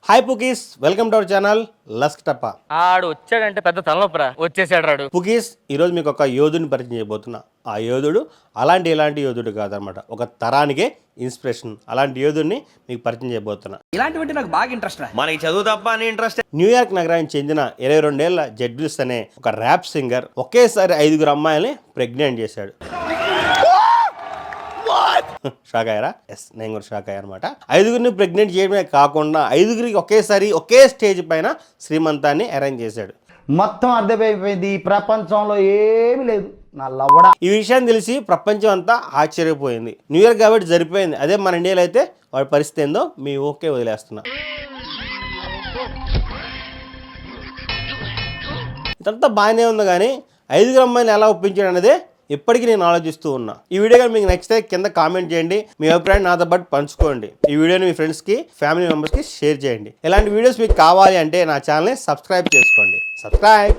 Hi pookies, welcome to our channel లస్క్ టప్పా. ఆడు వచ్చాడంటే పెద్ద తలనొప్పరా, వచ్చేసాడు రాడు. పుకీస్, ఈరోజు మీకు ఒక యోధుని పరిచయం చేయబోతున్నా. ఆ యోధుడు ఇలాంటి యోధుడు కాదనమాట, ఒక తరానికే ఇన్స్పిరేషన్. అలాంటి యోధుడిని మీకు పరిచయం చేయబోతున్నా. ఇలాంటివంటే నాకు బాగా ఇంట్రెస్ట్. మనకి చదువు తప్ప అని ఇంట్రెస్ట్. న్యూయార్క్ నగరానికి చెందిన 22 ఏళ్ల జెడ్విల్స్ అనే ఒక ర్యాప్ సింగర్ ఒకేసారి 5 అమ్మాయిల్ని ప్రెగ్నెంట్ చేశాడు. షాక్ అయ్యారా? ఎస్, నేను కూడా షాక్ అయ్యా అనమాట. 5 ప్రెగ్నెంట్ చేయడమే కాకుండా 5 ఒకేసారి ఒకే స్టేజ్ పైన శ్రీమంతాన్ని అరేంజ్ చేశాడు. మొత్తం అర్థమైపోయింది, ఈ ప్రపంచంలో ఏమీ లేదు నా లవ్వడా. ఈ విషయాన్ని తెలిసి ప్రపంచం అంతా ఆశ్చర్యపోయింది. న్యూయార్క్ కాబట్టి సరిపోయింది. అదే మన ఇండియాలో అయితే వాడి పరిస్థితి ఏందో మీ ఓకే వదిలేస్తున్నా. ఇదంతా బాగానే ఉంది, కానీ 5 అమ్మాయిని ఎలా ఒప్పించాడు అనేది ఇప్పటికీ నేను ఆలోచిస్తూ ఉన్నా. ఈ వీడియో కానీ మీకు నచ్చితే కింద కామెంట్ చేయండి, మీ అభిప్రాయం నాతో పాటు పంచుకోండి. ఈ వీడియోని మీ ఫ్రెండ్స్కి, ఫ్యామిలీ మెంబర్స్కి షేర్ చేయండి. ఇలాంటి వీడియోస్ మీకు కావాలి అంటే నా ఛానల్ని సబ్స్క్రైబ్ చేసుకోండి. సబ్స్క్రైబ్.